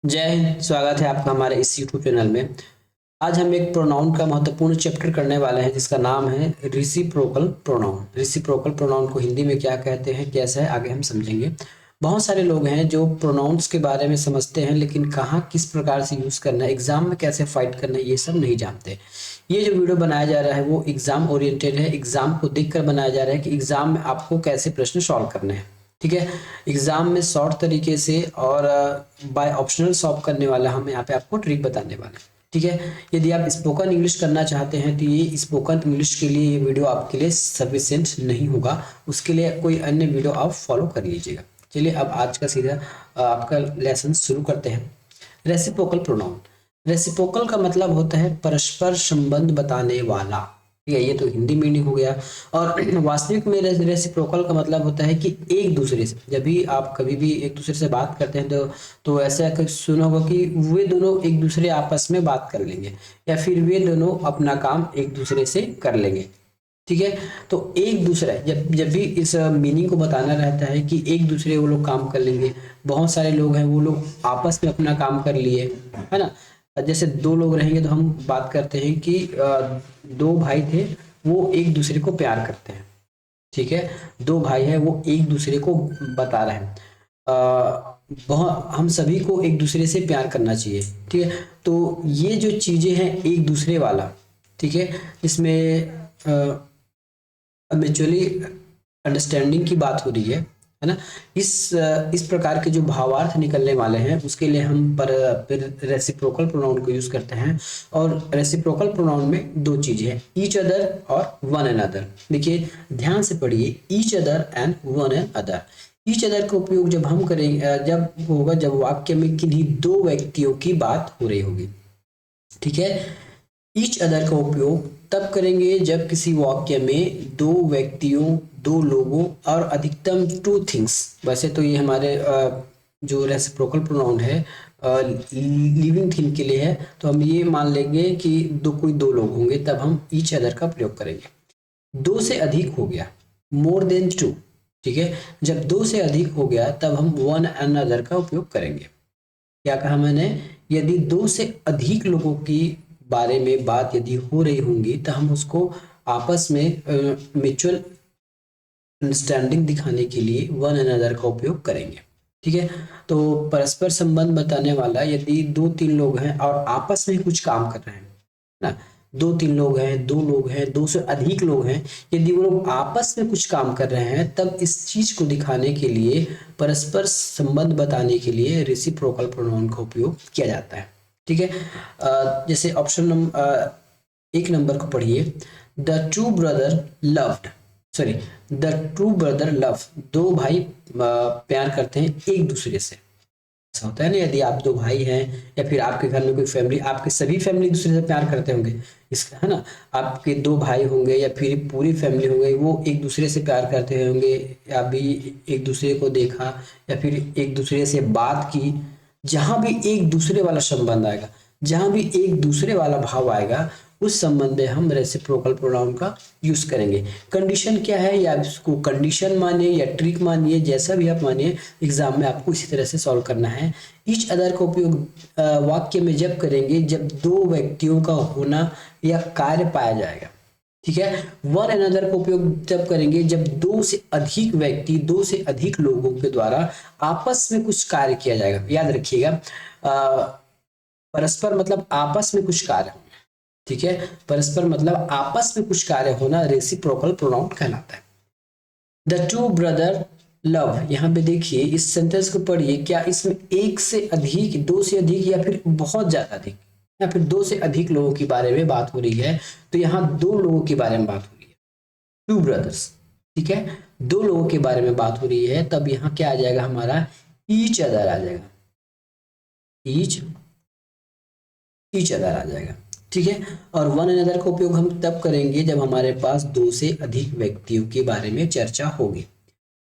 जय हिंद। स्वागत है आपका हमारे इस यूट्यूब चैनल में। आज हम एक प्रोनाउन का महत्वपूर्ण चैप्टर करने वाले हैं जिसका नाम है रिसिप्रोकल प्रोनाउन। रिसिप्रोकल प्रोनाउन को हिंदी में क्या कहते हैं, कैसा है, आगे हम समझेंगे। बहुत सारे लोग हैं जो प्रोनाउंस के बारे में समझते हैं लेकिन कहाँ किस प्रकार से यूज़ करना है, एग्जाम में कैसे फाइट करना है, ये सब नहीं जानते। ये जो वीडियो बनाया जा रहा है वो एग्जाम ओरिएंटेड है। एग्जाम को देखकर बनाया जा रहा है कि एग्जाम में आपको कैसे प्रश्न सॉल्व करने हैं। ठीक है। एग्जाम में शॉर्ट तरीके से और बाय ऑप्शनल सॉल्व करने वाला हम यहाँ पे आपको ट्रिक बताने वाले हैं। ठीक है। यदि आप स्पोकन इंग्लिश करना चाहते हैं तो ये स्पोकन इंग्लिश के लिए ये वीडियो आपके लिए सफिशिएंट नहीं होगा। उसके लिए कोई अन्य वीडियो आप फॉलो कर लीजिएगा। चलिए अब आज का सीधा आपका लेसन शुरू करते हैं। Reciprocal pronoun. रेसिप्रोकल का मतलब होता है परस्पर संबंध बताने वाला। ठीक है, ये तो हिंदी मीनिंग हो गया। और वास्तविक में रेसिप्रोकल का मतलब होता है कि एक दूसरे से, जब भी आप कभी भी एक दूसरे से बात करते हैं तो ऐसा सुना होगा कि वे दोनों एक दूसरे आपस में बात कर लेंगे या फिर वे दोनों अपना काम एक दूसरे से कर लेंगे। ठीक है। तो एक दूसरा जब जब भी इस मीनिंग को बताना रहता है कि एक दूसरे वो लोग काम कर लेंगे। बहुत सारे लोग हैं वो लोग आपस में अपना काम कर लिए, है ना। जैसे दो लोग रहेंगे तो हम बात करते हैं कि दो भाई थे, वो एक दूसरे को प्यार करते हैं। ठीक है। दो भाई हैं वो एक दूसरे को बता रहे हैं बहुत हम सभी को एक दूसरे से प्यार करना चाहिए। ठीक है। तो ये जो चीजें हैं एक दूसरे वाला, ठीक है, इसमें म्यूचुअली अंडरस्टैंडिंग की बात हो रही है ना। इस प्रकार के जो भावार्थ निकलने वाले हैं उसके लिए हम पर रेसिप्रोकल प्रोनाउन को यूज करते हैं। और रेसिप्रोकल प्रोनाउन में दो चीजें हैं, ईच अदर और वन एंड अदर। देखिए ध्यान से पढ़िए, each other and one and other. Each other का उपयोग जब हम करेंगे जब होगा जब वाक्य में किन्हीं दो व्यक्तियों की बात हो रही होगी। ठीक है। ईच अदर का उपयोग तब करेंगे जब किसी वाक्य में दो व्यक्तियों, दो लोगों और अधिकतम टू थिंग्स। वैसे तो ये हमारे जो रेसिप्रोकल प्रोनाउन है लिविंग थिंग के लिए है, तो हम ये मान लेंगे कि कोई दो लोग होंगे तब हम ईच अदर का प्रयोग करेंगे। दो से अधिक हो गया, मोर देन टू। ठीक है। जब दो से अधिक हो गया तब हम वन एंड अदर का उपयोग करेंगे। क्या कहा मैंने, यदि दो से अधिक लोगों की बारे में बात यदि हो रही होंगी तो हम उसको आपस में म्यूचुअल अंडरस्टैंडिंग दिखाने के लिए वन अनदर का उपयोग करेंगे। ठीक है। तो परस्पर संबंध बताने वाला, यदि दो तीन लोग हैं और आपस में कुछ काम कर रहे हैं ना, दो तीन लोग हैं, दो लोग हैं, दो से अधिक लोग हैं, यदि वो लोग आपस में कुछ काम कर रहे हैं तब इस चीज को दिखाने के लिए, परस्पर संबंध बताने के लिए रेसिप्रोकल प्रोनाउन का उपयोग किया जाता है। ठीक है। जैसे ऑप्शन नंबर एक नंबर को पढ़िए, the true brother loved, sorry, the true brother love, दो भाई प्यार करते हैं एक दूसरे से। ऐसा होता है ना, यदि आप दो भाई हैं या फिर आपके घर में कोई फैमिली, आपके सभी फैमिली एक दूसरे से प्यार करते होंगे, इसका है ना। आपके दो भाई होंगे या फिर पूरी फैमिली होंगे, वो एक दूसरे से प्यार करते होंगे, या भी एक दूसरे को देखा या फिर एक दूसरे से बात की। जहां भी एक दूसरे वाला संबंध आएगा, जहां भी एक दूसरे वाला भाव आएगा, उस संबंध में हम रेसिप्रोकल प्रोनाउन का यूज करेंगे। कंडीशन क्या है, या इसको कंडीशन मानिए या ट्रिक मानिए, जैसा भी आप मानिए, एग्जाम में आपको इसी तरह से सॉल्व करना है। ईच अदर का उपयोग वाक्य में जब करेंगे जब दो व्यक्तियों का होना या कार्य पाया जाएगा। ठीक है। वन अनदर का उपयोग तब करेंगे जब दो से अधिक व्यक्ति, दो से अधिक लोगों के द्वारा आपस में कुछ कार्य किया जाएगा। याद रखिएगा, परस्पर मतलब आपस में कुछ कार्य। ठीक है। परस्पर मतलब आपस में कुछ कार्य होना रेसिप्रोकल प्रोनाउन कहलाता है। द टू ब्रदर लव, यहाँ पे देखिए इस सेंटेंस को पढ़िए, क्या इसमें एक से अधिक, दो से अधिक या फिर बहुत ज्यादा अधिक या फिर दो से अधिक लोगों के बारे में बात हो रही है, तो यहाँ दो लोगों के बारे में बात हो रही है, टू ब्रदर्स। ठीक है। दो लोगों के बारे में बात हो रही है तब यहाँ क्या आ जाएगा हमारा, ईच अदर आ जाएगा, ईच ईच अदर आ जाएगा। ठीक है। और वन अनदर का उपयोग हम तब करेंगे जब हमारे पास दो से अधिक व्यक्तियों के बारे में चर्चा होगी।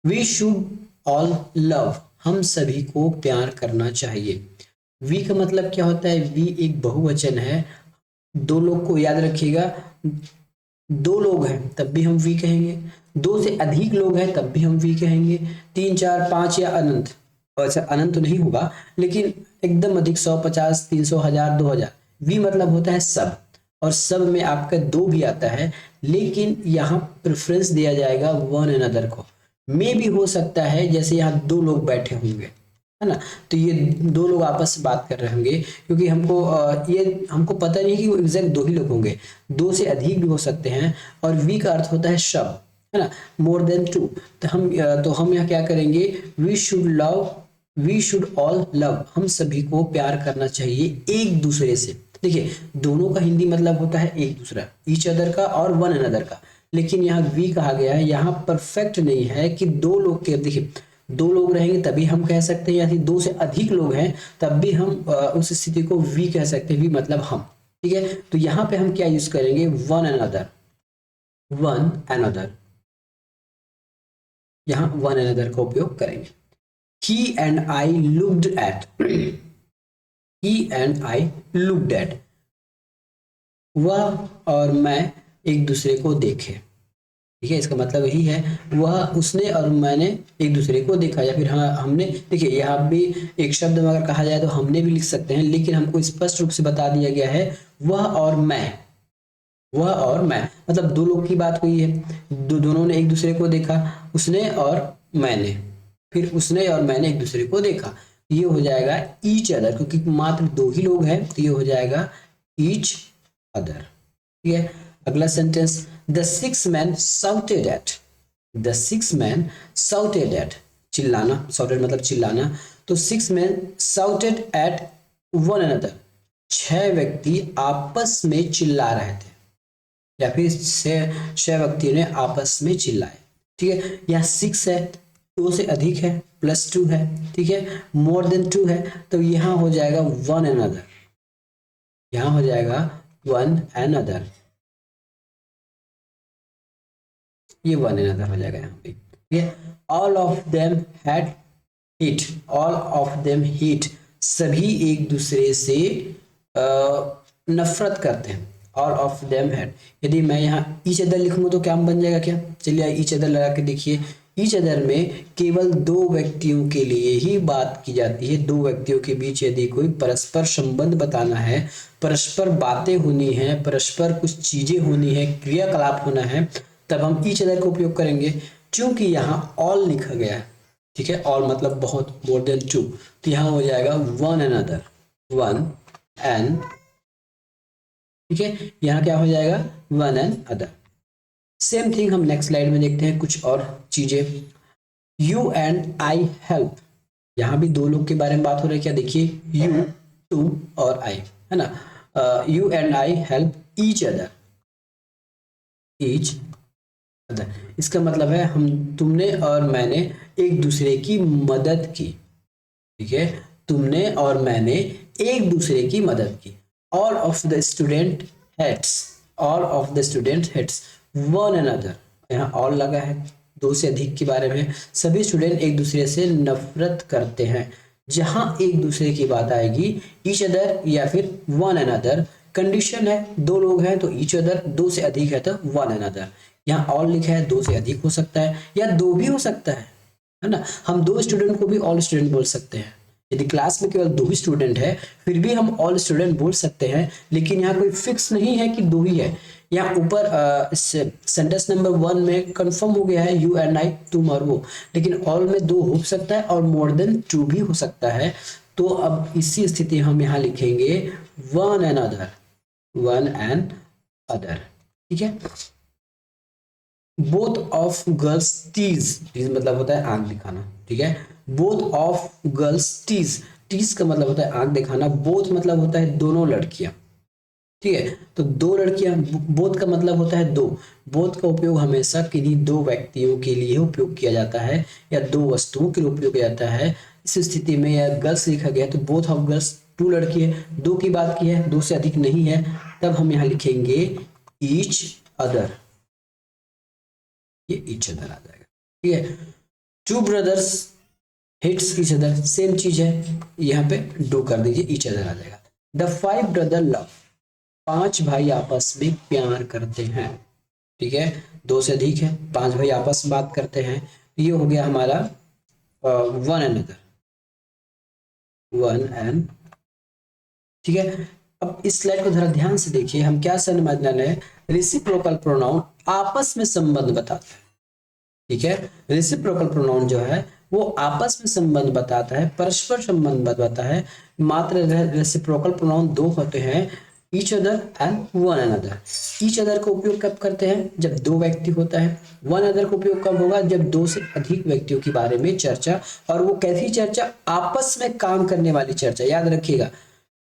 वी शुड ऑल लव, हम सभी को प्यार करना चाहिए। वी का मतलब क्या होता है, वी एक बहुवचन है। दो लोग को याद रखिएगा, दो लोग हैं तब भी हम वी कहेंगे, दो से अधिक लोग हैं तब भी हम वी कहेंगे, तीन चार पांच या अनंत, अच्छा अनंत तो नहीं होगा, लेकिन एकदम अधिक 100, 50, 300, 1000, 2000। वी मतलब होता है सब, और सब में आपका दो भी आता है, लेकिन यहाँ प्रेफरेंस दिया जाएगा वन अनदर को। मे भी हो सकता है जैसे यहाँ दो लोग बैठे होंगे, है ना, तो ये दो लोग आपस में बात कर रहे होंगे, क्योंकि हमको ये हमको पता नहीं कि वो एग्जैक्ट दो ही लोग होंगे, दो से अधिक भी हो सकते हैं। और वी का अर्थ होता है सब, है ना, मोर देन टू। तो हम यहाँ क्या करेंगे, we should love, we should all love, हम सभी को प्यार करना चाहिए एक दूसरे से। देखिए दोनों का हिंदी मतलब होता है एक दूसरा, ईच अदर का और वन अनदर का, लेकिन यहाँ वी कहा गया है, यहाँ परफेक्ट नहीं है कि दो लोग के, देखिए दो लोग रहेंगे तभी हम कह सकते हैं, या दो से अधिक लोग हैं तब भी हम उस स्थिति को वी कह सकते हैं, वी मतलब हम। ठीक है, तो यहाँ पे हम क्या यूज करेंगे, वन अनदर, वन अनदर, यहाँ वन अनदर का उपयोग करेंगे। He and I looked at, he and I looked at, वह और मैं एक दूसरे को देखे। ठीक है, इसका मतलब यही है, वह, उसने और मैंने एक दूसरे को देखा, या फिर हाँ हमने। देखिए यहाँ भी एक शब्द में अगर कहा जाए तो हमने भी लिख सकते हैं, लेकिन हमको स्पष्ट रूप से बता दिया गया है वह और मैं, वह और मैं मतलब दो लोग की बात हुई है, दोनों ने एक दूसरे को देखा, उसने और मैंने, फिर उसने और मैंने एक दूसरे को देखा, ये हो जाएगा ईच अदर, क्योंकि मात्र दो ही लोग हैं तो ये हो जाएगा ईच अदर। ठीक है, अगला sentence, the six man shouted at, the six man shouted at, चिल्लाना, साउटेड मतलब चिल्लाना, तो six man shouted at one another, छह व्यक्ति आपस में चिल्ला रहे थे, या फिर छह व्यक्तियों ने आपस में चिल्लाए। ठीक है, यहाँ सिक्स है, दो से अधिक है, प्लस टू है, ठीक है, मोर देन टू है, तो यहाँ हो जाएगा वन अनदर, यहाँ हो जाएगा वन अनदर, ये वन अनदर हो जाएगा यहाँ पे। ठीक है, all of them had hit, all of them hit, सभी एक दूसरे से नफरत करते हैं, ऑल ऑफ देम हैड। यदि मैं यहाँ ईच अदर लिखूंगा तो क्या बन जाएगा, क्या, चलिए ईच अदर लगा के देखिए। ईच अदर में केवल दो व्यक्तियों के लिए ही बात की जाती है, दो व्यक्तियों के बीच यदि कोई परस्पर संबंध बताना है, परस्पर बातें होनी है, परस्पर कुछ चीजें होनी है, क्रियाकलाप होना है, तब हम ईच अदर का उपयोग करेंगे। क्योंकि यहाँ ऑल लिखा गया है, ठीक है, ऑल मतलब बहुत, मोर देन टू, तो यहाँ हो जाएगा वन अनदर, वन एंड, ठीक है, यहाँ क्या हो जाएगा, one and other. Same thing हम नेक्स्ट स्लाइड में देखते हैं कुछ और चीजें। यू एंड आई हेल्प, यहाँ भी दो लोग के बारे में बात हो रही है, क्या देखिए, यू, टू और आई, है ना, you and I help each other, each other, इसका मतलब है हम, तुमने और मैंने एक दूसरे की मदद की। ठीक है, तुमने और मैंने एक दूसरे की मदद की। All of the student hates, all of the student hates one another, यहाँ ऑल लगा है, दो से अधिक के बारे में, सभी स्टूडेंट एक दूसरे से नफरत करते हैं। जहां एक दूसरे की बात आएगी, ईच अदर या फिर वन अनदर, कंडीशन है दो लोग हैं तो ईच अदर, दो से अधिक है तो वन अनदर। यहाँ ऑल लिखा है, दो से अधिक हो सकता है या दो भी हो सकता है ना, हम दो स्टूडेंट को भी ऑल स्टूडेंट बोल सकते हैं। यदि क्लास में केवल दो ही स्टूडेंट है फिर भी हम ऑल स्टूडेंट बोल सकते हैं, लेकिन यहाँ कोई फिक्स नहीं है कि दो ही है। यहाँ ऊपर सेंटेंस नंबर 1 में कंफर्म हो गया है यू एंड आई, तुम और वो, लेकिन ऑल में दो हो सकता है और मोर देन टू भी हो सकता है। तो अब इसी स्थिति हम यहाँ लिखेंगे one and other, one and other. ठीक है, both of girls tease, tease मतलब होता है आंख दिखाना। ठीक है, both of girls tease, tease का मतलब होता है आंख दिखाना, बोथ मतलब होता है दोनों लड़कियां। ठीक है, तो दो लड़कियां, बोथ का मतलब होता है दो, बोथ का उपयोग हमेशा किन्हीं दो व्यक्तियों के लिए उपयोग किया जाता है या दो वस्तुओं के लिए उपयोग किया जाता है। इस स्थिति में यह गर्ल्स लिखा गया तो बोथ ऑफ गर्ल्स, टू लड़की है, दो की बात की है, दो से अधिक नहीं है, तब हम यहाँ लिखेंगे ईच अदर, ये ईच अदर आ जाएगा। ठीक है, two brothers hits each other, same चीज है, यहाँ पे डू कर दीजिए, ईच अदर आ जाएगा। द फाइव ब्रदर लव, पांच भाई आपस में प्यार करते हैं। ठीक है, दो से अधिक है, पांच भाई आपस में बात करते हैं, ये हो गया हमारा वन अनदर। वन एन, ठीक है। अब इस स्लाइड को जरा ध्यान से देखिए, हम क्या समझने वाले हैं, रेसिप्रोकल प्रोनाउन आपस में संबंध बताता है, ठीक है। रेसिप्रोकल प्रोनाउन जो है वो आपस में संबंध बताता है, परस्पर संबंध बताता है। मात्र रेसिप्रोकल प्रोनाउन दो होते हैं, each other and one another. Each other का उपयोग कब करते हैं, जब दो व्यक्ति होता है। वन अदर का उपयोग कब होगा, जब दो से अधिक व्यक्तियों के बारे में चर्चा, और वो कैसी चर्चा, आपस में काम करने वाली चर्चा। याद रखिएगा,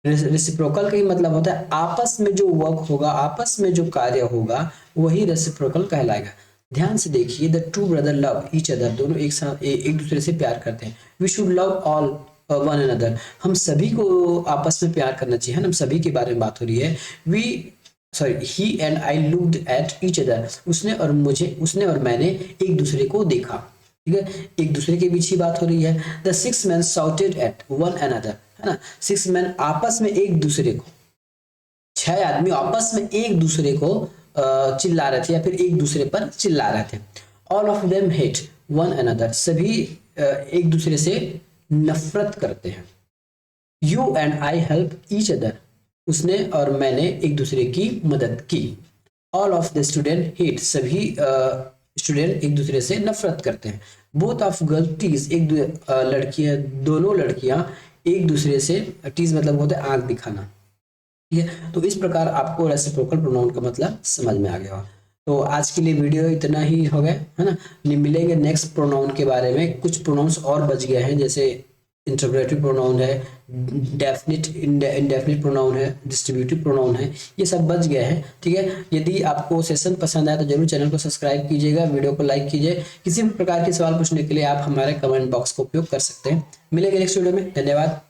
रेसिप्रोकल का ही मतलब होता है आपस में जो वर्क होगा, आपस में जो कार्य होगा, वही रेसिप्रोकल कहलाएगा। ध्यान से देखिए, the two brother love each other, दोनों एक साथ एक दूसरे से प्यार करते हैं। We should love all one another, हम सभी को आपस में प्यार करना चाहिए, हम सभी के बारे में बात हो रही है। He and I looked at each other, उसने और मैंने एक दूसरे को देखा, ठीक है। एक दूसरे के बीच ही बात हो रही है। The six man shouted at one another, है ना। सिक्स मैन आपस में एक दूसरे को, 6 आदमी आपस में एक दूसरे को चिल्ला रहे थे या फिर एक दूसरे पर चिल्ला रहे थे। All of them hate one another, सभी एक दूसरे से नफरत करते हैं। You and I help each other, उसने और मैंने एक दूसरे की मदद की। All of the student hate, सभी स्टूडेंट एक दूसरे से नफरत करते हैं। बोथ ऑफ गर्ल टीज, लड़कियां, दोनों लड़कियां एक दूसरे से, टीज मतलब होता है आंख दिखाना, ठीक है। तो इस प्रकार आपको रेसिप्रोकल प्रोनाउन का मतलब समझ में आ गया। तो आज के लिए वीडियो इतना ही हो गया, है ना। मिलेंगे नेक्स्ट प्रोनाउन के बारे में। कुछ प्रोनाउंस और बच गए हैं, जैसे इंटरोगेटिव प्रोनाउन है, डेफिनिट इंडेफिनिट प्रोनाउन है, डिस्ट्रीब्यूटिव प्रोनाउन है, ये सब बच गए हैं, ठीक है। यदि आपको सेशन पसंद आया तो जरूर चैनल को सब्सक्राइब कीजिएगा, वीडियो को लाइक कीजिए। किसी भी प्रकार के सवाल पूछने के लिए आप हमारे कमेंट बॉक्स का उपयोग कर सकते हैं। मिलेंगे नेक्स्ट वीडियो में, धन्यवाद।